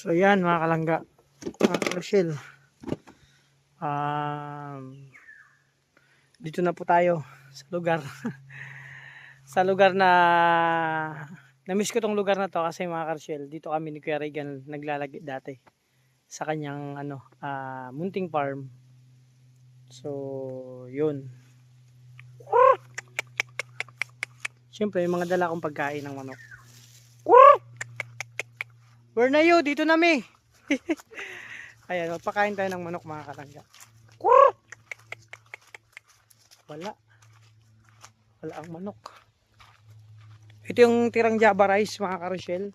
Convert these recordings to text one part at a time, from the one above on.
So yan mga kalangga, Rochelle, dito na po tayo sa lugar sa lugar na namiss ko tong lugar na to kasi mga Rochelle, dito kami ni Kuya Regan naglalagi dati sa kanyang munting farm. So yun, syempre yung mga dala kong pagkain ng manok. Where na you? Dito na mi. Ayan, magpakain tayo ng manok mga kalangga. Wala ang manok. Ito yung tirang Java rice mga Rochelle.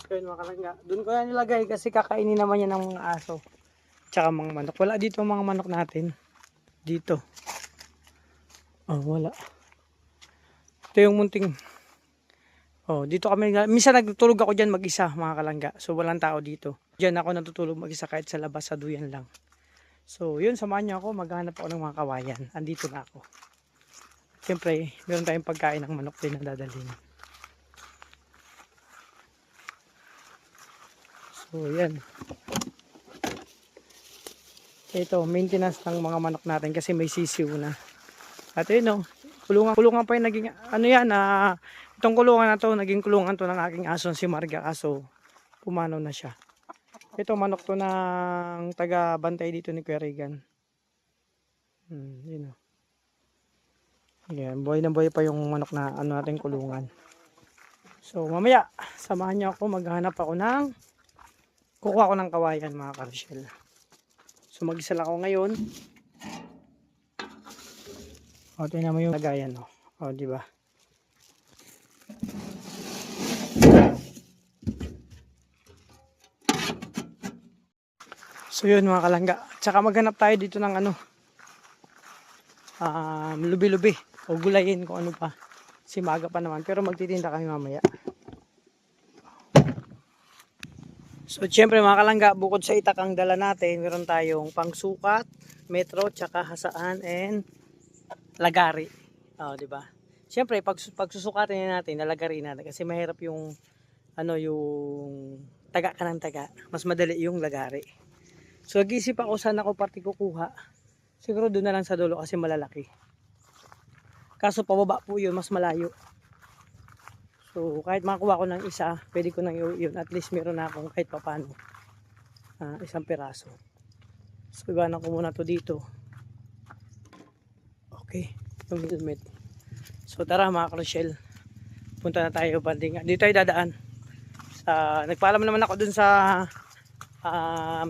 Ayun mga kalangga, doon ko yan nilagay kasi kakainin naman yan ng mga aso tsaka mga manok. Wala dito mga manok natin dito. Wala. Ito yung munting dito kami, minsan nagtutulog ako dyan mag-isa mga kalangga, so walang tao dito. Dyan ako natutulog mag-isa kahit sa labas, sa duyan lang. So yun, samahan niyo ako, maghanap ako ng mga kawayan. Andito na ako. Siyempre meron tayong pagkain ng manok din na dadalhin. So yan. Ito, maintenance ng mga manok natin kasi may sisiw na. At yun kulungan pa yung naging itong kulungan na to, naging kulungan to ng aking aso si Marga, kaso pumanaw na siya. Ito manok to ng taga bantay dito ni Kuya Regan. Yun yan, buhay na buhay pa yung manok na nating kulungan. So mamaya samahan niyo ako, maghanap ako kukuha ko ng kawayan mga Rochelle. So mag-isa lang ako ngayon. Tingnan mo yung lagayan di ba? So yun mga kalangga. Tsaka maghanap tayo dito ng lubi-lubi o gulayin kung ano pa. Si maga pa naman pero magtitinda kami mamaya. So syempre mga kalangga, bukod sa itakang dala natin, meron tayong pangsukat, metro, tsaka hasaan and lagari. Di ba? Syempre pagsusukatin natin, nalagari natin kasi mahirap yung yung taga ka ng taga. Mas madali yung lagari. So nag-iisip ako saan ako party kukuha. Siguro doon na lang sa dulo kasi malalaki. Kaso pababa po yun, mas malayo. So kahit makuha ko ng isa, pwede ko nang yun. At least meron na akong kahit papano isang piraso. So iwanan ko muna to dito. Okay, yung helmet. So tara mga Rochelle, punta na tayo banding. Dito tayo dadaan. Nagpaalam naman ako dun sa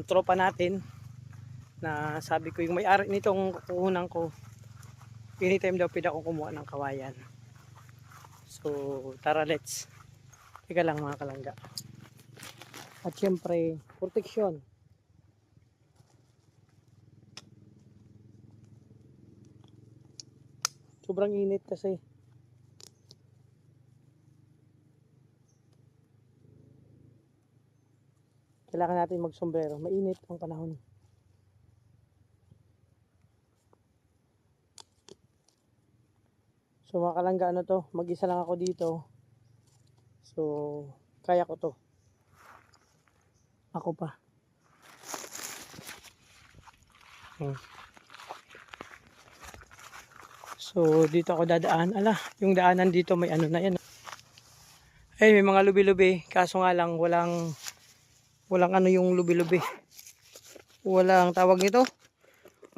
tropa natin na sabi ko yung may-ari nitong kukunan ko, anytime daw pwede akong kumuha ng kawayan. So tara, let's. Teka lang mga kalangga. At syempre protection. Sobrang init kasi. Kailangan natin magsombrero. Mainit ang panahon. So mga kalangga, mag-isa lang ako dito. So kaya ko to. Ako pa. So dito ako dadaan. Yung daanan dito may na yan. May mga lubi-lubi. Kaso nga lang walang yung lubi-lubi. Walang tawag nito.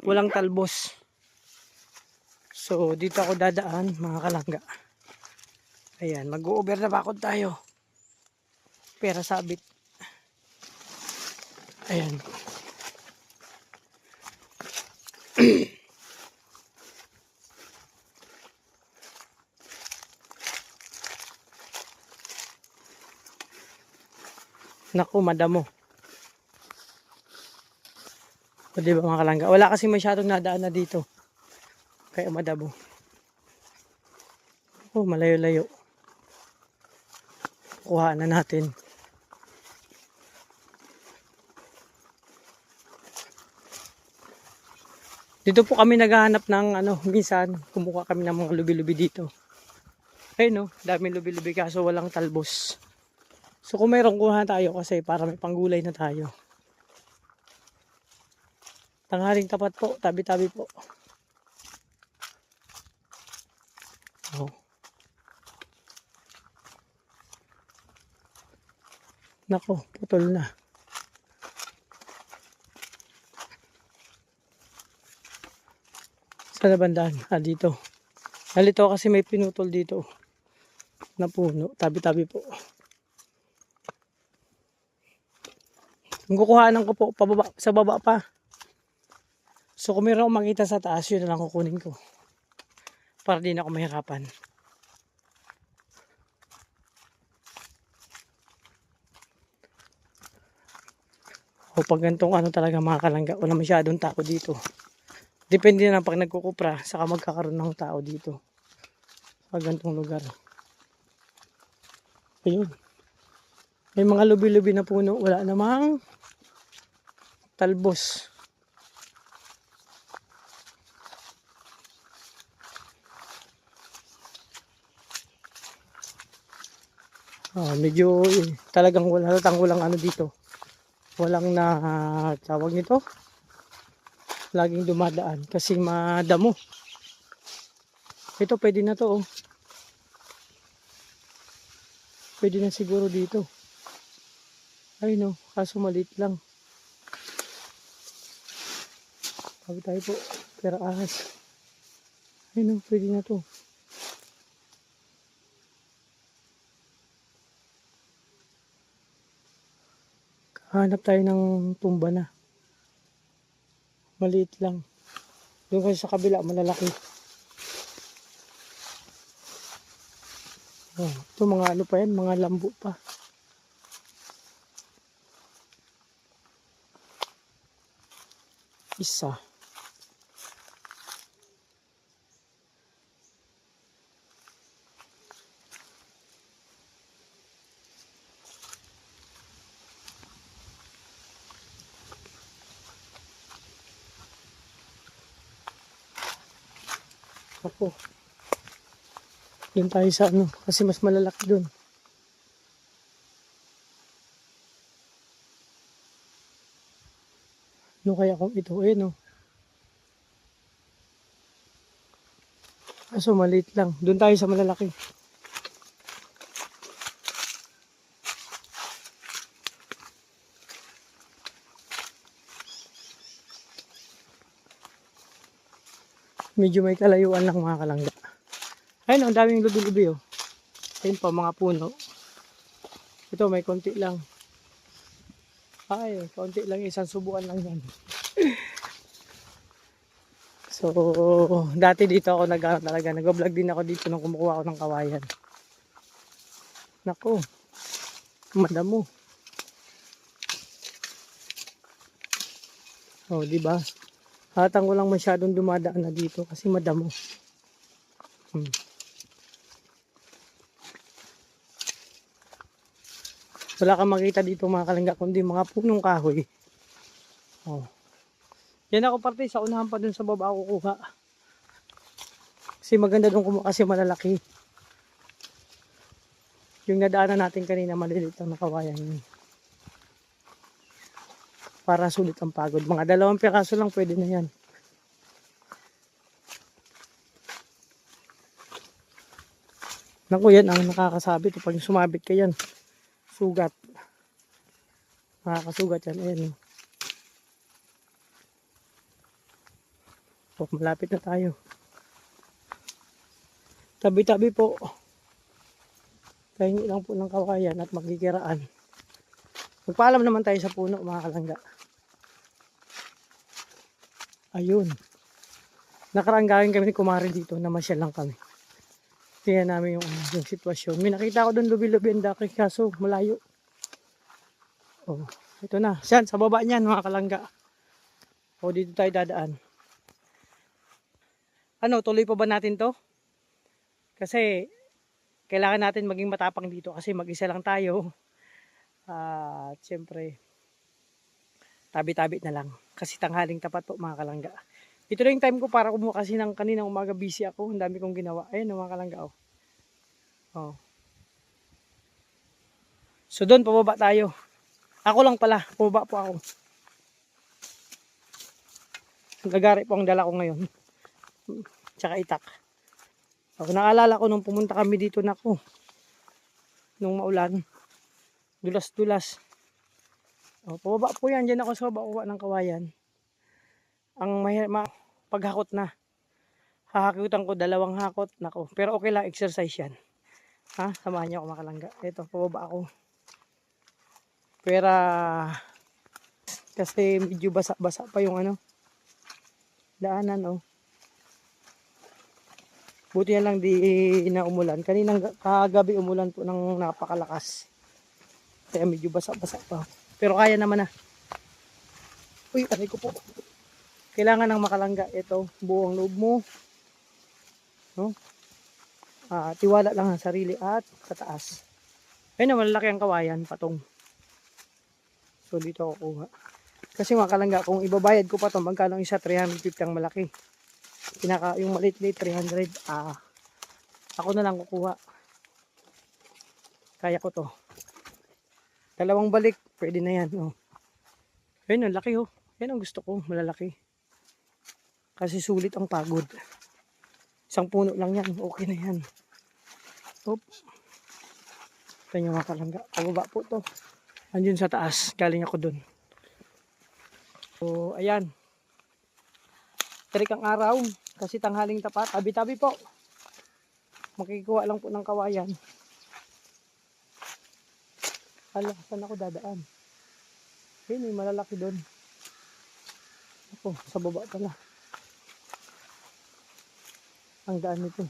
Walang talbos. So dito ako dadaan mga kalangga. Ayan, mag-over na bakod tayo. Pera sabit. Ayan. Naku, madamo. O diba mga kalangga? Wala kasi masyadong nadaan na dito. Kaya madamo. Oh, malayo-layo. Kuhaan na natin. Dito po kami naghahanap ng minsan kumuha kami ng mga lubi-lubi dito. Ayun no, daming lubi-lubi kaso walang talbos. So kung mayroong kuha tayo kasi para may panggulay na tayo. Tanghaling tapat po, tabi-tabi po. Oh. Nako, putol na. Sa bandaan, dito. Nalito kasi may pinutol dito na puno, tabi-tabi po. Kung kukuhanan ko po pababa, sa baba pa. So kung meron akong makita sa taas, yun na lang kukunin ko. Para di na ako mahirapan. O pag gantong talaga mga kalangga, wala masyadong tao dito. Depende na pag nagkukupra, saka magkakaroon ng tao dito. Sa gantong lugar. Ayun. May mga lubi-lubi na puno, wala namang talbos. Medyo talagang walang dito. Walang na tawag nito. Laging dumadaan kasi madamo. Ito pwede na to oh. Pwede na siguro dito. Ay no, kaso maliit lang. Pag tayo po, pero ahas. Ay no, pwede na to. Hanap tayo ng tumba na. Maliit lang. Doon kasi sa kabila, malalaki. Oh, ito mga pa yan, mga lambo pa. Isa. Ako. Doon tayo sa kasi mas malalaki doon. Ano kaya kung ito no? Kaso maliit lang. Doon tayo sa malalaki. Medyo may kalayuan lang mga kalangga. Ayun, ang daming lubi-lubi oh. Ayun pa mga puno. Ito may konti lang. Ay, konti lang, isang subukan lang yan. So, dati dito ako nag-vlog din ako dito nung kumukuha ako ng kawayan. Nako, madamo. Oh, di ba? Hatang walang masyadong dumadaan na dito kasi madamo. Wala kang makita dito mga kalangga kundi mga punong kahoy. Oh. Yan ako parte sa unahan pa dun sa baba ako kuha. Kasi maganda dun kumuha kasi malalaki. Yung nadaanan natin kanina maliliit ang nakawayan yun. Para sulit ang pagod. Mga 2 piraso lang pwede na yan. Naku yan ang nakakasabit. Pag sumabit ka yan. Sugat. Nakakasugat yan. Ayan. Oh, malapit na tayo. Tabi-tabi po. Kahingi lang po ng kawayan at magkikiraan. Magpaalam naman tayo sa puno mga kalangga. Ayun. Nakaranggahin kami ni Kumari dito, namasyal lang kami. Tingnan namin yung sitwasyon. May nakita ko doon lubi-lubi ang daki kaso malayo. Oh, ito na. Siyan, sa baba niyan mga kalangga. O dito tayo dadaan. Ano, tuloy pa ba natin to? Kasi kailangan natin maging matapang dito kasi mag-isa lang tayo. At syempre, tabi-tabi na lang. Kasi tanghaling tapat po mga kalangga. Ito na yung time ko para kumuha kasi ng kaninang umaga busy ako. Ang dami kong ginawa. Ayun mga kalangga. Oh. Oh. So doon, pababa tayo. Ako lang pala, pababa po ako. Gagari po ang dala ko ngayon. Tsaka itak. Ako naalala ko nung pumunta kami dito nako. Nung maulan. Dulas-dulas. O, pababa po yan. Diyan ako sa baba kuha ng kawayan. Ang paghakot na. Hahakutan ko 2 hakot. Nako. Pero okay lang, exercise yan. Ha? Samahan niyo ako makalangga. Ito, pababa ako. Pero kasi medyo basa-basa pa yung daanan oh. Buti na lang di na umulan. Kaninang kagabi umulan po ng napakalakas. Kaya medyo basa-basa pa. Pero kaya naman na. Uy, aray ko po. Kailangan ng makalangga. Ito, buong loob mo. No? Tiwala lang sa sarili at sa taas. Ayun na, malalaki ang kawayan, patong. So, dito ako kuha. Kasi makalangga, kung ibabayad ko pa ito, magkano isa 350 ang malaki. Yung maliit-liit 300. Ako na lang kukuha. Kaya ko to. 2 balik, pwede na yan. Oh. Ayun, ang laki oh. Yan ang gusto ko, malalaki. Kasi sulit ang pagod. Isang puno lang yan, okay na yan. Oop. Ito yung mga kalangga. Pababa po to. Andun sa taas, galing ako dun. So, ayan. Tarik ang araw, kasi tanghaling tapat. Tabi-tabi po. Makikuha lang po ng kawayan. Hala, saan ako dadaan? Ayun, may malalaki doon. Ako, sa baba pala. Ang daan nito.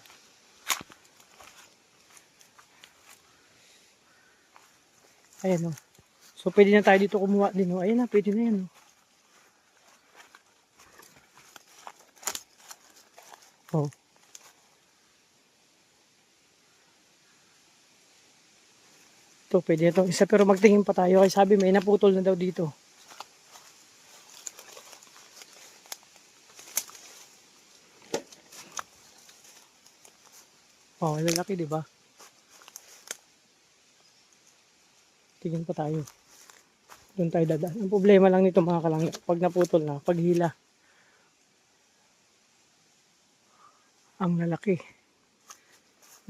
Ayan o. So, pwede na tayo dito kumuha din o. Ayan na, pwede na yan o. Oh. Ito, pwede na ito. Isa, pero magtingin pa tayo. Kasi sabi may naputol na daw dito. Oh, lalaki, di ba? Tingin pa tayo. Doon tayo dadaan. Ang problema lang nito mga kalangga, pag naputol na, paghila. Ang lalaki.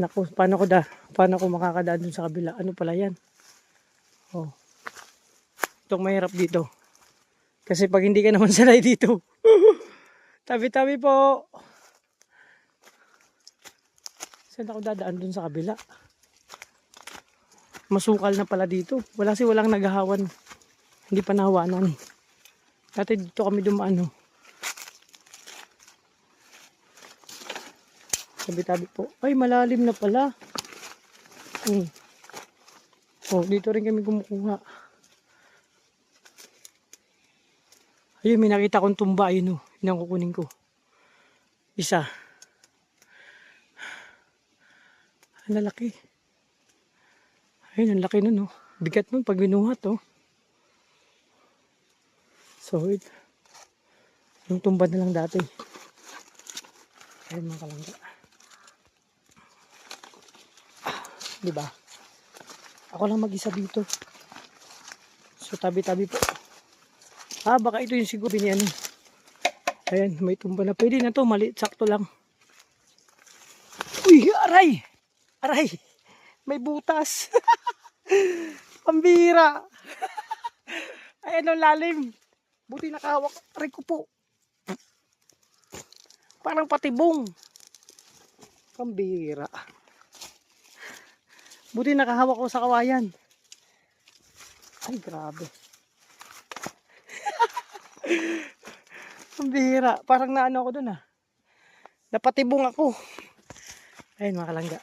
Naku, paano ko makakadaan dun sa kabila? Ano pala yan? Oh. Itong mahirap dito. Kasi pag hindi ka naman sanay dito. Tabi-tabi po. Saan ako dadaan dun sa kabila? Masukal na pala dito. Walang naghahawan. Hindi pa nahawanan. Dati dito kami dumaan. Tabi-tabi po. Ay, malalim na pala. Oh, dito rin kami kumukuha. Ayun, may nakita kong tumba. Ayun o. Yun ang kukunin ko. Isa. Ang lalaki. Ayun, ang laki nun o. Bigat nun pag binuhat o. So, yung tumba na lang dati. Ayun mga kalangga. Diba? Ako lang mag-isa dito. So, tabi-tabi po. Baka ito yung siguro biniyan. Ayan, may tumba na. Pwede na to, maliit, sakto lang. Uy, aray! Aray! May butas. Pambira. Ayan ang lalim. Buti nakahawak. Aray ko po. Parang patibong. Pambira. Buti nakahawak ko sa kawayan. Ay, grabe. Ang bihira. Parang naano ako dun ah. Napatibong ako. Ayun mga kalangga.